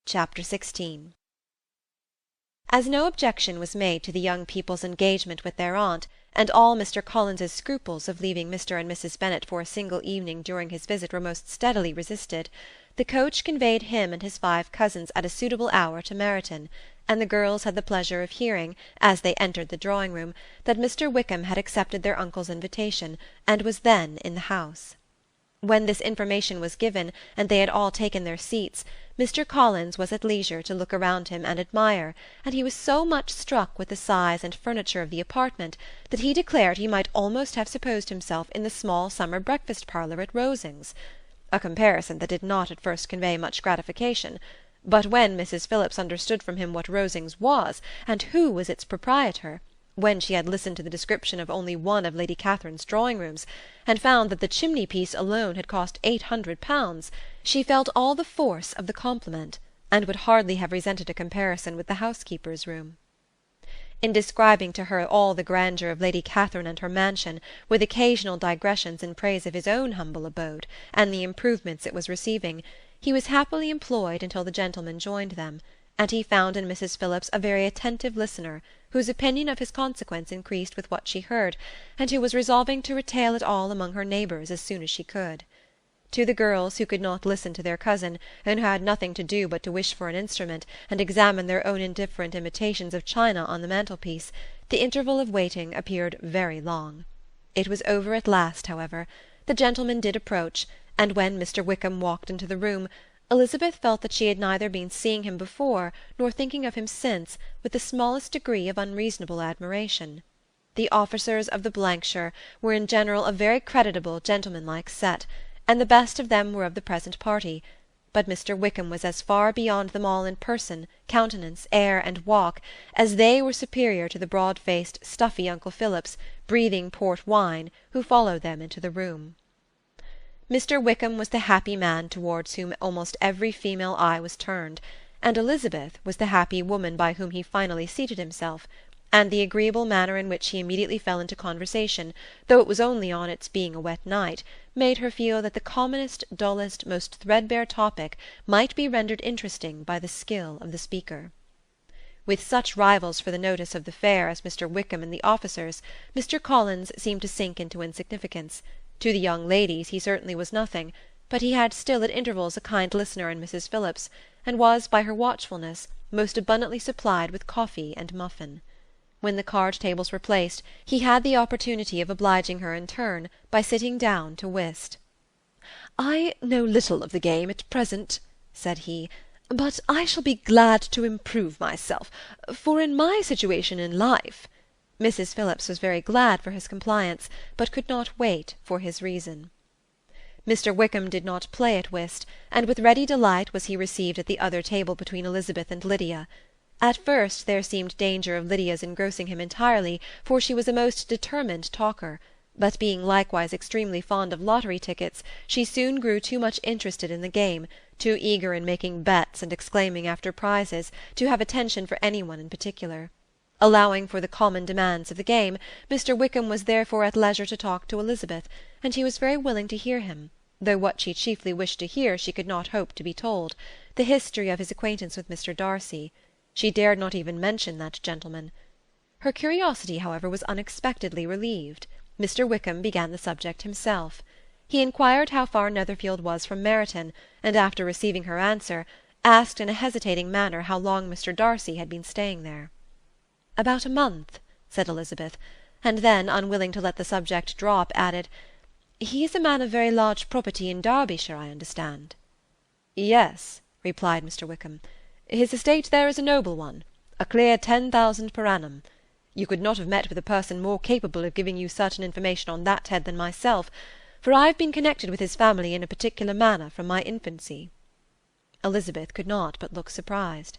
Chapter 16 As no objection was made to the young people's engagement with their aunt, and all Mr. Collins's scruples of leaving Mr and Mrs Bennet for a single evening during his visit were most steadily resisted, the coach conveyed him and his 5 cousins at a suitable hour to Meryton, and the girls had the pleasure of hearing, as they entered the drawing-room, that Mr. Wickham had accepted their uncle's invitation, and was then in the house. When this information was given, and they had all taken their seats, Mr. Collins was at leisure to look around him and admire, and he was so much struck with the size and furniture of the apartment that he declared he might almost have supposed himself in the small summer breakfast-parlour at Rosings, a comparison that did not at first convey much gratification. But when Mrs. Phillips understood from him what Rosings was, and who was its proprietor, when she had listened to the description of only one of Lady Catherine's drawing-rooms, and found that the chimney-piece alone had cost £800, she felt all the force of the compliment, and would hardly have resented a comparison with the housekeeper's room. In describing to her all the grandeur of Lady Catherine and her mansion, with occasional digressions in praise of his own humble abode, and the improvements it was receiving, he was happily employed until the gentlemen joined them, and he found in Mrs. Phillips a very attentive listener, whose opinion of his consequence increased with what she heard, and who was resolving to retail it all among her neighbours as soon as she could. To the girls, who could not listen to their cousin, and who had nothing to do but to wish for an instrument, and examine their own indifferent imitations of china on the mantelpiece, the interval of waiting appeared very long. It was over at last, however. The gentlemen did approach, and when Mr. Wickham walked into the room, Elizabeth felt that she had neither been seeing him before nor thinking of him since with the smallest degree of unreasonable admiration. The officers of the shire were in general a very creditable gentlemanlike set, and the best of them were of the present party, but Mr. Wickham was as far beyond them all in person, countenance, air, and walk, as they were superior to the broad-faced, stuffy uncle Phillips, breathing port wine, who followed them into the room. Mr. Wickham was the happy man towards whom almost every female eye was turned, and Elizabeth was the happy woman by whom he finally seated himself, and the agreeable manner in which he immediately fell into conversation, though it was only on its being a wet night, made her feel that the commonest, dullest, most threadbare topic might be rendered interesting by the skill of the speaker. With such rivals for the notice of the fair as Mr. Wickham and the officers, Mr. Collins seemed to sink into insignificance. To the young ladies he certainly was nothing, but he had still at intervals a kind listener in Mrs. Phillips, and was, by her watchfulness, most abundantly supplied with coffee and muffin. When the card-tables were placed, he had the opportunity of obliging her in turn by sitting down to whist. "I know little of the game at present," said he, "but I shall be glad to improve myself, for in my situation in life—" Mrs. Phillips was very glad for his compliance, but could not wait for his reason. Mr. Wickham did not play at whist, and with ready delight was he received at the other table between Elizabeth and Lydia. At first there seemed danger of Lydia's engrossing him entirely, for she was a most determined talker, but being likewise extremely fond of lottery tickets, she soon grew too much interested in the game, too eager in making bets and exclaiming after prizes, to have attention for any one in particular. Allowing for the common demands of the game, Mr. Wickham was therefore at leisure to talk to Elizabeth, and she was very willing to hear him, though what she chiefly wished to hear she could not hope to be told, the history of his acquaintance with Mr. Darcy. She dared not even mention that gentleman. Her curiosity, however, was unexpectedly relieved. Mr. Wickham began the subject himself. He inquired how far Netherfield was from Meryton, and after receiving her answer, asked in a hesitating manner how long Mr. Darcy had been staying there. "About a month," said Elizabeth, and then, unwilling to let the subject drop, added, "He is a man of very large property in Derbyshire, I understand." "Yes," replied Mr. Wickham. "His estate there is a noble one, a clear 10,000 per annum. You could not have met with a person more capable of giving you certain information on that head than myself, for I have been connected with his family in a particular manner from my infancy." Elizabeth could not but look surprised.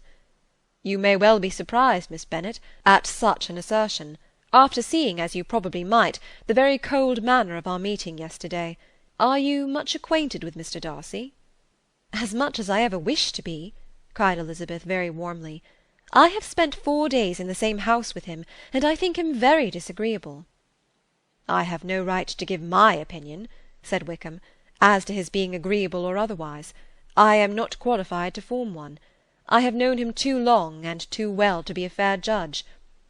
"You may well be surprised, Miss Bennet, at such an assertion, after seeing, as you probably might, the very cold manner of our meeting yesterday. Are you much acquainted with Mr. Darcy?" "As much as I ever wish to be," cried Elizabeth very warmly. "I have spent 4 days in the same house with him, and I think him very disagreeable." "I have no right to give my opinion," said Wickham, "as to his being agreeable or otherwise. I am not qualified to form one. I have known him too long and too well to be a fair judge.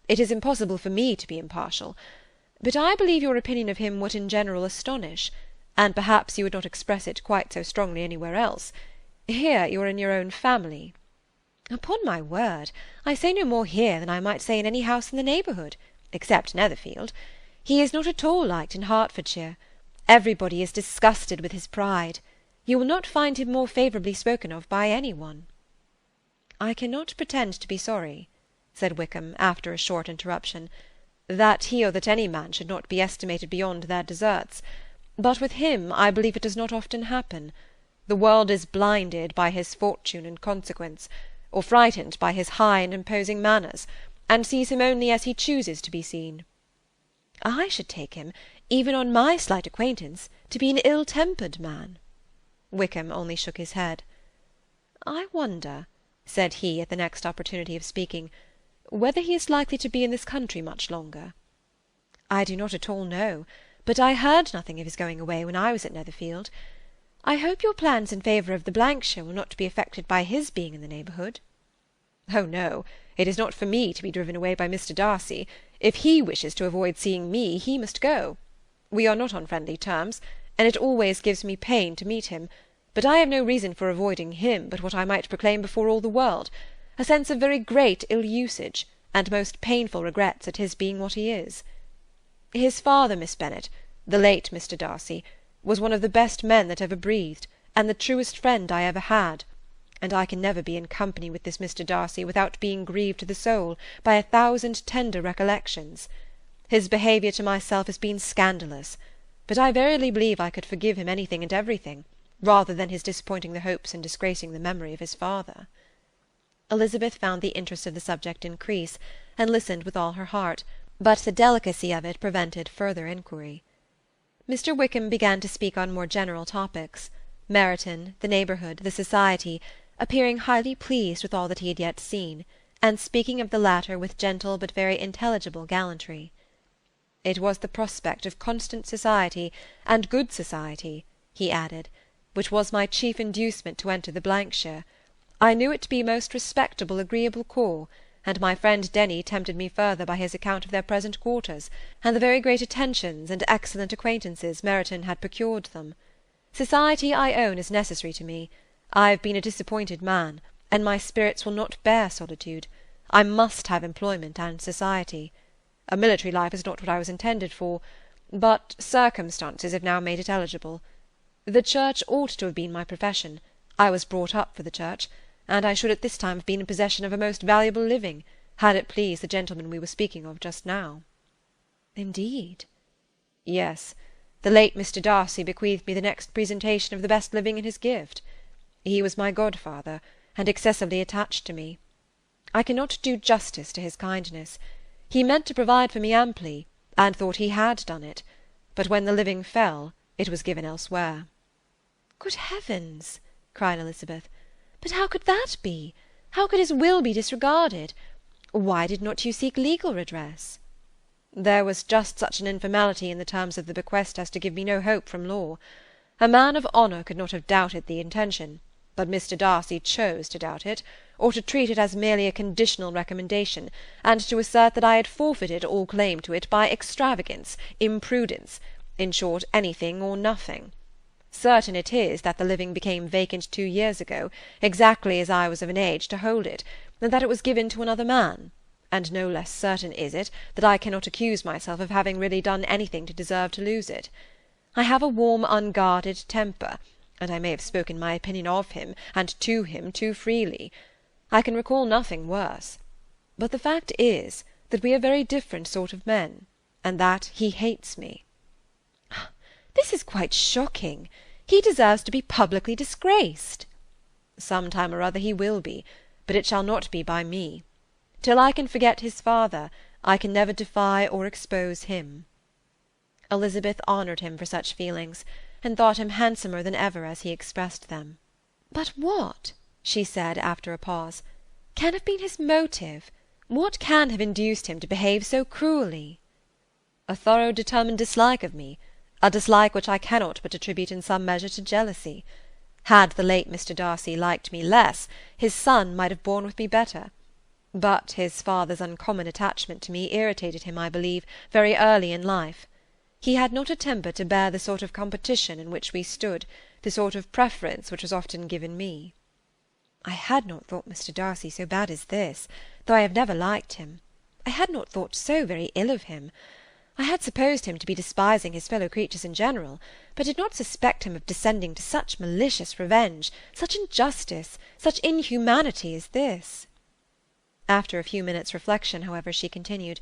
It is impossible for me to be impartial. But I believe your opinion of him would in general astonish, and perhaps you would not express it quite so strongly anywhere else. Here you are in your own family. Upon my word, I say no more here than I might say in any house in the neighbourhood, except Netherfield. He is not at all liked in Hertfordshire. Everybody is disgusted with his pride. You will not find him more favourably spoken of by any one. I cannot pretend to be sorry, said Wickham, after a short interruption, that he or that any man should not be estimated beyond their deserts. But with him I believe it does not often happen. The world is blinded by his fortune and consequence, or frightened by his high and imposing manners, and sees him only as he chooses to be seen. I should take him, even on my slight acquaintance, to be an ill-tempered man. Wickham only shook his head. I wonder, said he, at the next opportunity of speaking, whether he is likely to be in this country much longer. I do not at all know, but I heard nothing of his going away when I was at Netherfield. I hope your plans in favour of the Blankshire will not be affected by his being in the neighbourhood. Oh, no, it is not for me to be driven away by Mr. Darcy. If he wishes to avoid seeing me, he must go. We are not on friendly terms, and it always gives me pain to meet him, but I have no reason for avoiding him but what I might proclaim before all the world, a sense of very great ill-usage, and most painful regrets at his being what he is. His father, Miss Bennet, the late Mr. Darcy, was one of the best men that ever breathed, and the truest friend I ever had, and I can never be in company with this Mr. Darcy without being grieved to the soul by 1,000 tender recollections. His behaviour to myself has been scandalous, but I verily believe I could forgive him anything and everything, rather than his disappointing the hopes and disgracing the memory of his father. Elizabeth found the interest of the subject increase, and listened with all her heart, but the delicacy of it prevented further inquiry. Mr. Wickham began to speak on more general topics, Meryton, the neighbourhood, the society, appearing highly pleased with all that he had yet seen, and speaking of the latter with gentle but very intelligible gallantry. It was the prospect of constant society, and good society, he added, which was my chief inducement to enter the Blankshire. I knew it to be a most respectable, agreeable corps, and my friend Denny tempted me further by his account of their present quarters, and the very great attentions and excellent acquaintances Meryton had procured them. Society, I own, is necessary to me. I have been a disappointed man, and my spirits will not bear solitude. I must have employment and society. A military life is not what I was intended for, but circumstances have now made it eligible. The church ought to have been my profession. I was brought up for the church, and I should at this time have been in possession of a most valuable living, had it pleased the gentleman we were speaking of just now. Indeed? Yes. The late Mr. Darcy bequeathed me the next presentation of the best living in his gift. He was my godfather, and excessively attached to me. I cannot do justice to his kindness. He meant to provide for me amply, and thought he had done it, but when the living fell, it was given elsewhere. Good heavens! cried Elizabeth. But how could that be? How could his will be disregarded? Why did not you seek legal redress? There was just such an informality in the terms of the bequest as to give me no hope from law. A man of honour could not have doubted the intention, but Mr. Darcy chose to doubt it, or to treat it as merely a conditional recommendation, and to assert that I had forfeited all claim to it by extravagance, imprudence, in short, anything or nothing. Certain it is that the living became vacant 2 years ago, exactly as I was of an age to hold it, and that it was given to another man, and no less certain is it that I cannot accuse myself of having really done anything to deserve to lose it. I have a warm, unguarded temper, and I may have spoken my opinion of him and to him too freely. I can recall nothing worse. But the fact is that we are very different sort of men, and that he hates me. This is quite shocking. He deserves to be publicly disgraced. Some time or other he will be, but it shall not be by me. Till I can forget his father, I can never defy or expose him. Elizabeth honoured him for such feelings, and thought him handsomer than ever as he expressed them. But what, she said after a pause, can have been his motive? What can have induced him to behave so cruelly? A thorough determined dislike of me, a dislike which I cannot but attribute in some measure to jealousy. Had the late Mr. Darcy liked me less, his son might have borne with me better. But his father's uncommon attachment to me irritated him, I believe, very early in life. He had not a temper to bear the sort of competition in which we stood, the sort of preference which was often given me. I had not thought Mr. Darcy so bad as this, though I have never liked him. I had not thought so very ill of him. I had supposed him to be despising his fellow creatures in general, but did not suspect him of descending to such malicious revenge, such injustice, such inhumanity as this. After a few minutes' reflection, however, she continued,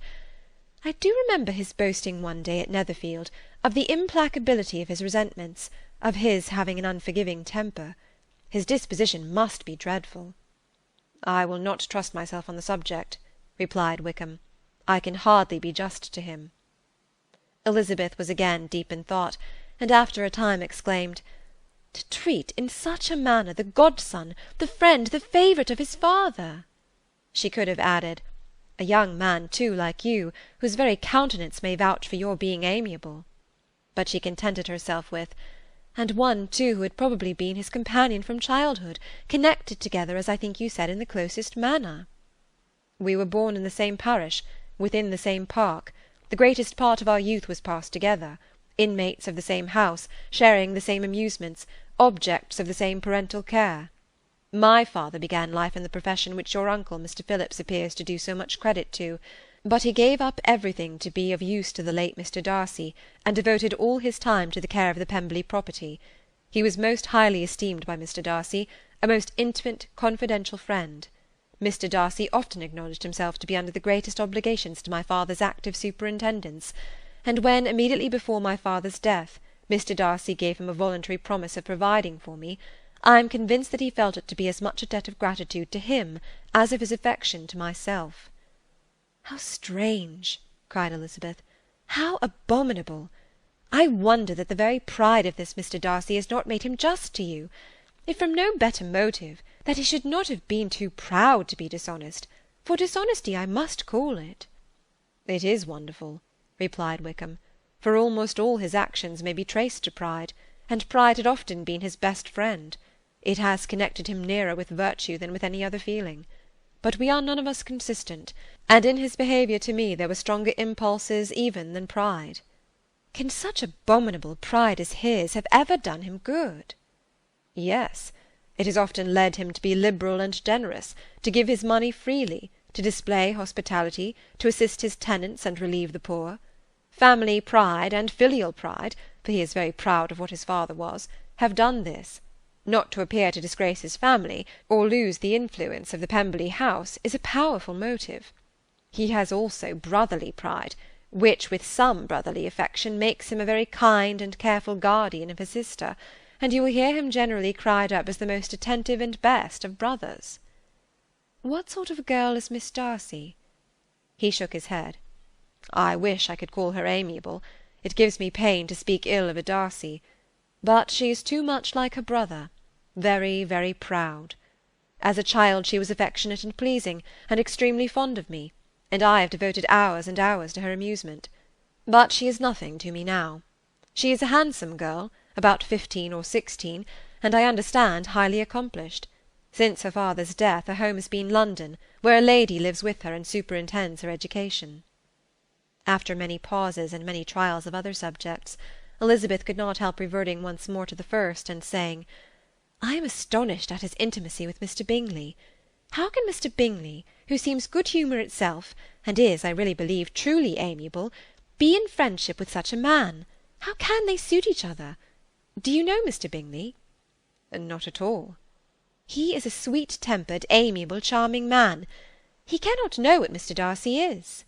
I do remember his boasting one day at Netherfield of the implacability of his resentments, of his having an unforgiving temper. His disposition must be dreadful. I will not trust myself on the subject, replied Wickham. I can hardly be just to him. Elizabeth was again deep in thought, and after a time exclaimed, To treat in such a manner the godson, the friend, the favourite of his father! She could have added, A young man, too, like you, whose very countenance may vouch for your being amiable. But she contented herself with, And one, too, who had probably been his companion from childhood, connected together, as I think you said, in the closest manner. We were born in the same parish, within the same park. The greatest part of our youth was passed together, inmates of the same house, sharing the same amusements, objects of the same parental care. My father began life in the profession which your uncle, Mr. Phillips, appears to do so much credit to, but he gave up everything to be of use to the late Mr. Darcy, and devoted all his time to the care of the Pemberley property. He was most highly esteemed by Mr. Darcy, a most intimate, confidential friend. Mr. Darcy often acknowledged himself to be under the greatest obligations to my father's active superintendence, and when, immediately before my father's death, Mr. Darcy gave him a voluntary promise of providing for me, I am convinced that he felt it to be as much a debt of gratitude to him as of his affection to myself. How strange! cried Elizabeth. How abominable! I wonder that the very pride of this Mr. Darcy has not made him just to you. If from no better motive, that he should not have been too proud to be dishonest, for dishonesty I must call it. It is wonderful, replied Wickham, for almost all his actions may be traced to pride, and pride had often been his best friend. It has connected him nearer with virtue than with any other feeling. But we are none of us consistent, and in his behaviour to me there were stronger impulses even than pride. Can such abominable pride as his have ever done him good? Yes, it has often led him to be liberal and generous, to give his money freely, to display hospitality, to assist his tenants and relieve the poor. Family pride and filial pride, for he is very proud of what his father was, have done this. Not to appear to disgrace his family, or lose the influence of the Pemberley house, is a powerful motive. He has also brotherly pride, which with some brotherly affection makes him a very kind and careful guardian of his sister, and you will hear him generally cried up as the most attentive and best of brothers. What sort of a girl is Miss Darcy? He shook his head. I wish I could call her amiable. It gives me pain to speak ill of a Darcy. But she is too much like her brother, very, very proud. As a child she was affectionate and pleasing, and extremely fond of me, and I have devoted hours and hours to her amusement. But she is nothing to me now. She is a handsome girl, about 15 or 16, and I understand highly accomplished. Since her father's death her home has been London, where a lady lives with her and superintends her education. After many pauses and many trials of other subjects, Elizabeth could not help reverting once more to the first, and saying, I am astonished at his intimacy with Mr. Bingley. How can Mr. Bingley, who seems good humour itself, and is, I really believe, truly amiable, be in friendship with such a man? How can they suit each other? Do you know Mr. Bingley? Not at all. He is a sweet-tempered, amiable, charming man. He cannot know what Mr. Darcy is.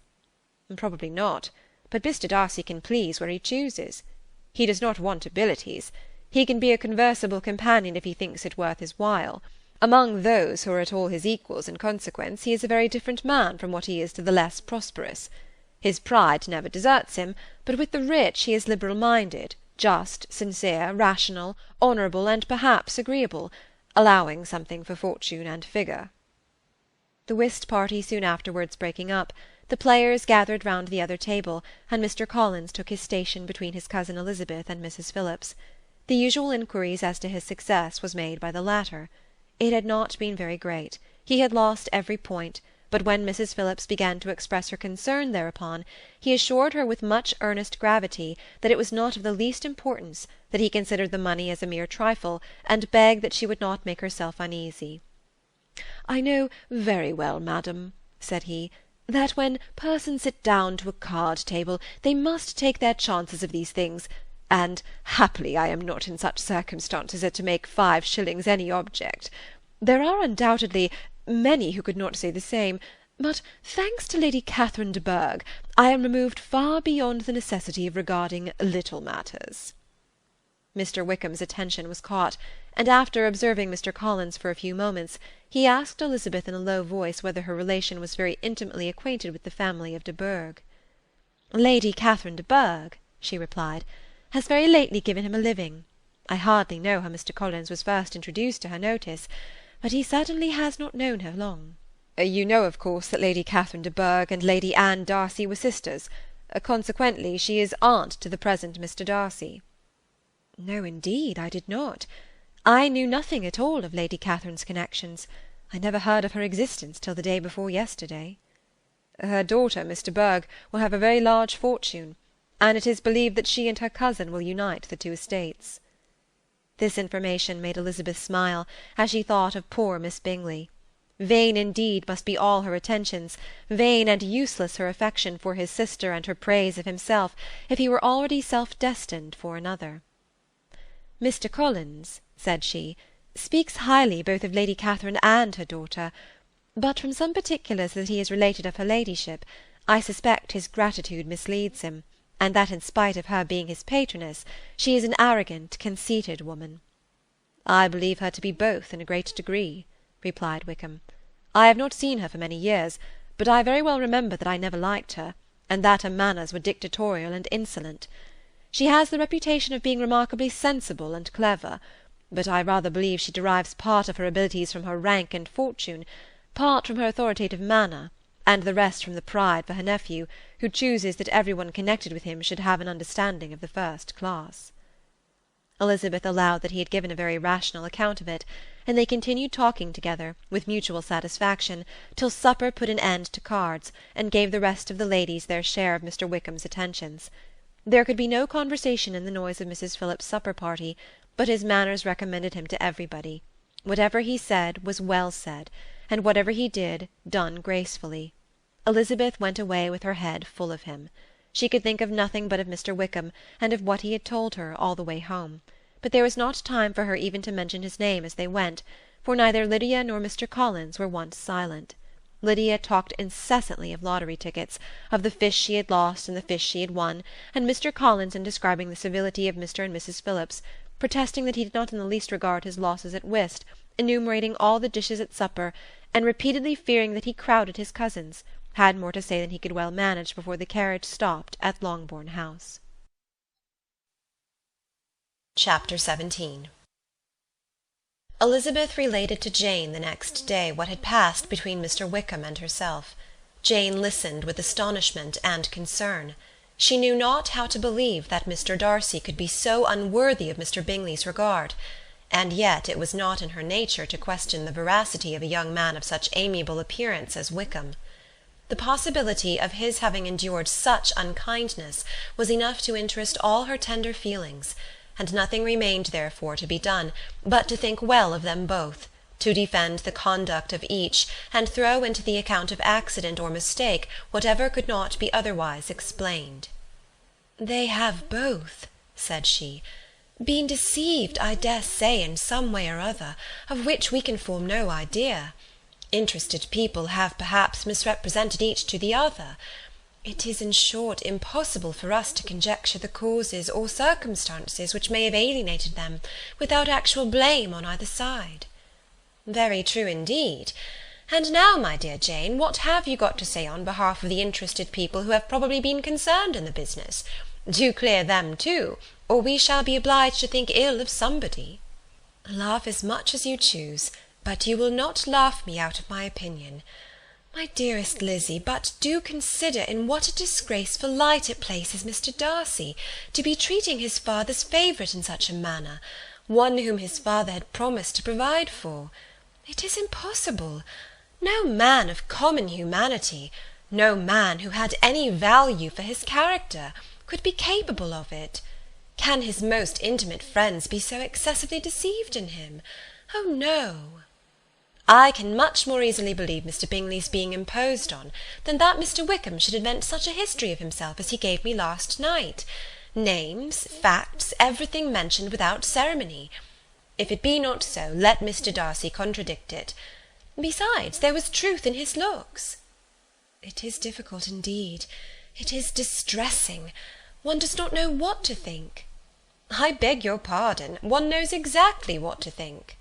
Probably not, but Mr. Darcy can please where he chooses. He does not want abilities. He can be a conversable companion if he thinks it worth his while. Among those who are at all his equals in consequence, he is a very different man from what he is to the less prosperous. His pride never deserts him, but with the rich he is liberal-minded, just, sincere, rational, honourable, and perhaps agreeable, allowing something for fortune and figure. The whist party soon afterwards breaking up, the players gathered round the other table, and Mr. Collins took his station between his cousin Elizabeth and Mrs. Phillips. The usual inquiries as to his success was made by the latter. It had not been very great. He had lost every point, but when Mrs. Phillips began to express her concern thereupon, he assured her with much earnest gravity that it was not of the least importance, that he considered the money as a mere trifle, and begged that she would not make herself uneasy. "I know very well, madam," said he, "that when persons sit down to a card-table they must take their chances of these things, and happily I am not in such circumstances as to make 5 shillings any object. There are undoubtedly many who could not say the same, but, thanks to Lady Catherine de Bourgh, I am removed far beyond the necessity of regarding little matters." Mr. Wickham's attention was caught, and after observing Mr. Collins for a few moments, he asked Elizabeth in a low voice whether her relation was very intimately acquainted with the family of de Bourgh. "Lady Catherine de Bourgh," she replied, "has very lately given him a living. I hardly know how Mr. Collins was first introduced to her notice, but he certainly has not known her long." "You know, of course, that Lady Catherine de Bourgh and Lady Anne Darcy were sisters. Consequently, she is aunt to the present Mr. Darcy." "No, indeed, I did not. I knew nothing at all of Lady Catherine's connections. I never heard of her existence till the day before yesterday." "Her daughter, Miss de Bourgh, will have a very large fortune, and it is believed that she and her cousin will unite the 2 estates." This information made Elizabeth smile, as she thought of poor Miss Bingley. Vain indeed must be all her attentions, vain and useless her affection for his sister and her praise of himself, if he were already self-destined for another. "Mr. Collins," said she, "speaks highly both of Lady Catherine and her daughter, but from some particulars that he has related of her ladyship, I suspect his gratitude misleads him, and that in spite of her being his patroness, she is an arrogant, conceited woman." "I believe her to be both in a great degree," replied Wickham. "I have not seen her for many years, but I very well remember that I never liked her, and that her manners were dictatorial and insolent. She has the reputation of being remarkably sensible and clever, but I rather believe she derives part of her abilities from her rank and fortune, part from her authoritative manner, and the rest from the pride for her nephew, who chooses that every one connected with him should have an understanding of the first class." Elizabeth allowed that he had given a very rational account of it, and they continued talking together, with mutual satisfaction, till supper put an end to cards, and gave the rest of the ladies their share of Mr. Wickham's attentions. There could be no conversation in the noise of Mrs. Phillips's supper-party, but his manners recommended him to everybody. Whatever he said was well said, and whatever he did, done gracefully. Elizabeth went away with her head full of him. She could think of nothing but of Mr. Wickham, and of what he had told her all the way home, but there was not time for her even to mention his name as they went, for neither Lydia nor Mr. Collins were once silent. Lydia talked incessantly of lottery tickets, of the fish she had lost and the fish she had won, and Mr. Collins, in describing the civility of Mr. and Mrs. Phillips, protesting that he did not in the least regard his losses at whist, enumerating all the dishes at supper, and repeatedly fearing that he crowded his cousins, had more to say than he could well manage before the carriage stopped at Longbourn House. Chapter 17. Elizabeth related to Jane the next day what had passed between Mr. Wickham and herself. Jane listened with astonishment and concern. She knew not how to believe that Mr. Darcy could be so unworthy of Mr. Bingley's regard, and yet it was not in her nature to question the veracity of a young man of such amiable appearance as Wickham. The possibility of his having endured such unkindness was enough to interest all her tender feelings, and nothing remained therefore to be done but to think well of them both, to defend the conduct of each, and throw into the account of accident or mistake whatever could not be otherwise explained. "They have both," said she, "been deceived, I dare say, in some way or other, of which we can form no idea. Interested people have perhaps misrepresented each to the other. It is, in short, impossible for us to conjecture the causes or circumstances which may have alienated them, without actual blame on either side." "Very true indeed. And now, my dear Jane, what have you got to say on behalf of the interested people who have probably been concerned in the business? Do clear them too, or we shall be obliged to think ill of somebody." "Laugh as much as you choose, but you will not laugh me out of my opinion. My dearest Lizzy, but do consider in what a disgraceful light it places Mr. Darcy, to be treating his father's favourite in such a manner, one whom his father had promised to provide for. It is impossible. No man of common humanity, no man who had any value for his character, could be capable of it. Can his most intimate friends be so excessively deceived in him? Oh, no! I can much more easily believe Mr. Bingley's being imposed on, than that Mr. Wickham should invent such a history of himself as he gave me last night. Names, facts, everything mentioned without ceremony. If it be not so, let Mr. Darcy contradict it. Besides, there was truth in his looks. It is difficult indeed. It is distressing. One does not know what to think. I beg your pardon, one knows exactly what to think.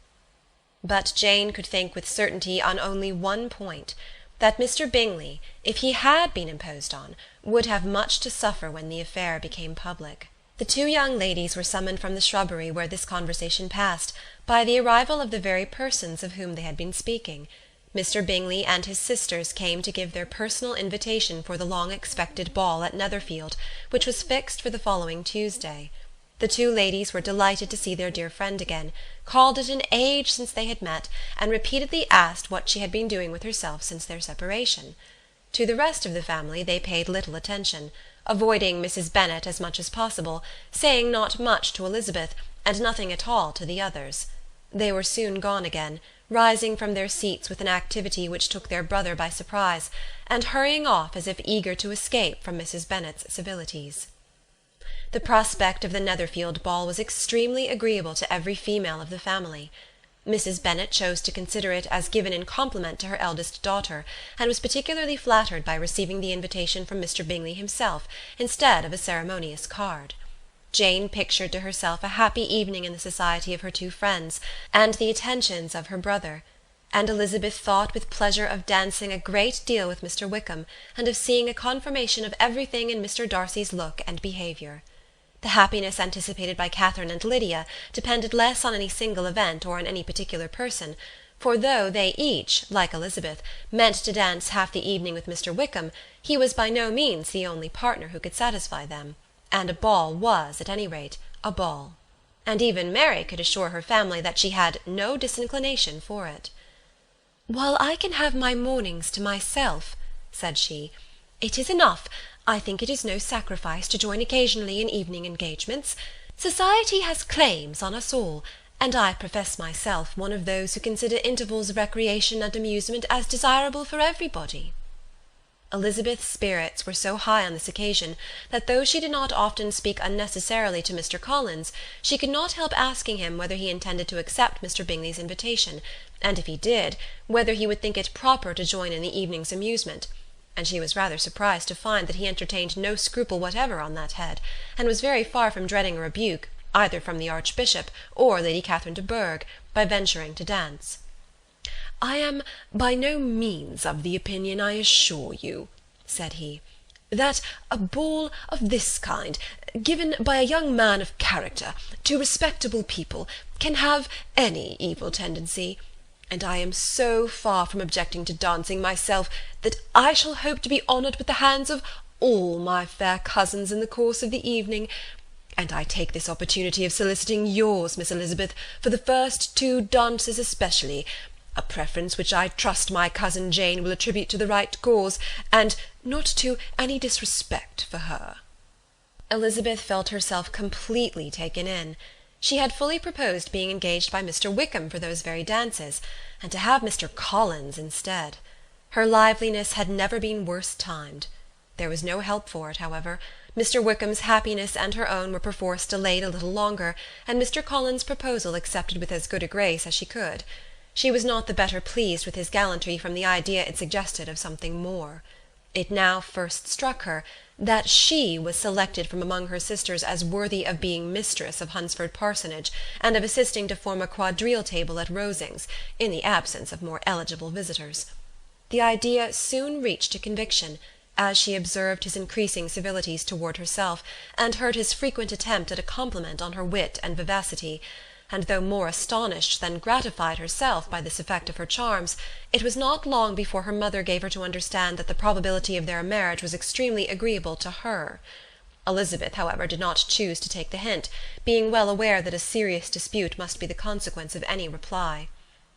But Jane could think with certainty on only one point, that Mr. Bingley, if he had been imposed on, would have much to suffer when the affair became public. The two young ladies were summoned from the shrubbery where this conversation passed, by the arrival of the very persons of whom they had been speaking. Mr. Bingley and his sisters came to give their personal invitation for the long-expected ball at Netherfield, which was fixed for the following Tuesday. The two ladies were delighted to see their dear friend again, called it an age since they had met, and repeatedly asked what she had been doing with herself since their separation. To the rest of the family they paid little attention, avoiding Mrs. Bennet as much as possible, saying not much to Elizabeth, and nothing at all to the others. They were soon gone again, rising from their seats with an activity which took their brother by surprise, and hurrying off as if eager to escape from Mrs. Bennet's civilities. The prospect of the Netherfield ball was extremely agreeable to every female of the family. Mrs. Bennet chose to consider it as given in compliment to her eldest daughter, and was particularly flattered by receiving the invitation from Mr. Bingley himself, instead of a ceremonious card. Jane pictured to herself a happy evening in the society of her two friends, and the attentions of her brother, and Elizabeth thought with pleasure of dancing a great deal with Mr. Wickham, and of seeing a confirmation of everything in Mr. Darcy's look and behaviour. The happiness anticipated by Catherine and Lydia depended less on any single event or on any particular person, for though they each, like Elizabeth, meant to dance half the evening with Mr. Wickham, he was by no means the only partner who could satisfy them, and a ball was, at any rate, a ball. And even Mary could assure her family that she had no disinclination for it. "While I can have my mornings to myself," said she, "it is enough. I think it is no sacrifice to join occasionally in evening engagements. Society has claims on us all, and I profess myself one of those who consider intervals of recreation and amusement as desirable for everybody." Elizabeth's spirits were so high on this occasion, that though she did not often speak unnecessarily to Mr. Collins, she could not help asking him whether he intended to accept Mr. Bingley's invitation, and if he did, whether he would think it proper to join in the evening's amusement, and she was rather surprised to find that he entertained no scruple whatever on that head, and was very far from dreading a rebuke, either from the Archbishop or Lady Catherine de Bourgh, by venturing to dance. "I am by no means of the opinion, I assure you," said he, "that a ball of this kind, given by a young man of character to respectable people, can have any evil tendency, and I am so far from objecting to dancing myself, that I shall hope to be honoured with the hands of all my fair cousins in the course of the evening, and I take this opportunity of soliciting yours, Miss Elizabeth, for the first two dances especially, a preference which I trust my cousin Jane will attribute to the right cause, and not to any disrespect for her." Elizabeth felt herself completely taken in. She had fully proposed being engaged by Mr. Wickham for those very dances, and to have Mr. Collins instead. Her liveliness had never been worse timed. There was no help for it, however. Mr. Wickham's happiness and her own were perforce delayed a little longer, and Mr. Collins's proposal accepted with as good a grace as she could. She was not the better pleased with his gallantry from the idea it suggested of something more. It now first struck her that she was selected from among her sisters as worthy of being mistress of Hunsford Parsonage, and of assisting to form a quadrille table at Rosings, in the absence of more eligible visitors. The idea soon reached a conviction, as she observed his increasing civilities toward herself, and heard his frequent attempt at a compliment on her wit and vivacity, and though more astonished than gratified herself by this effect of her charms, it was not long before her mother gave her to understand that the probability of their marriage was extremely agreeable to her. Elizabeth, however, did not choose to take the hint, being well aware that a serious dispute must be the consequence of any reply.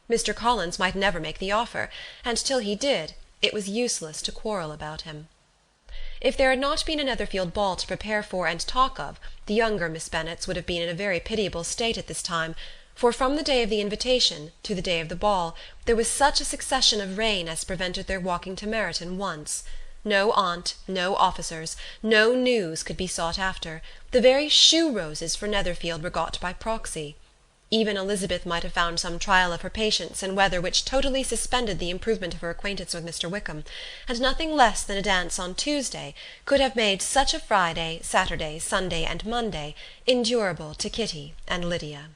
Mr. Collins might never make the offer, and till he did, it was useless to quarrel about him. If there had not been a Netherfield ball to prepare for and talk of, the younger Miss Bennets would have been in a very pitiable state at this time, for from the day of the invitation to the day of the ball there was such a succession of rain as prevented their walking to Meryton once. No aunt, no officers, no news could be sought after. The very shoe-roses for Netherfield were got by proxy. Even Elizabeth might have found some trial of her patience in weather which totally suspended the improvement of her acquaintance with Mr. Wickham, and nothing less than a dance on Tuesday could have made such a Friday, Saturday, Sunday, and Monday endurable to Kitty and Lydia.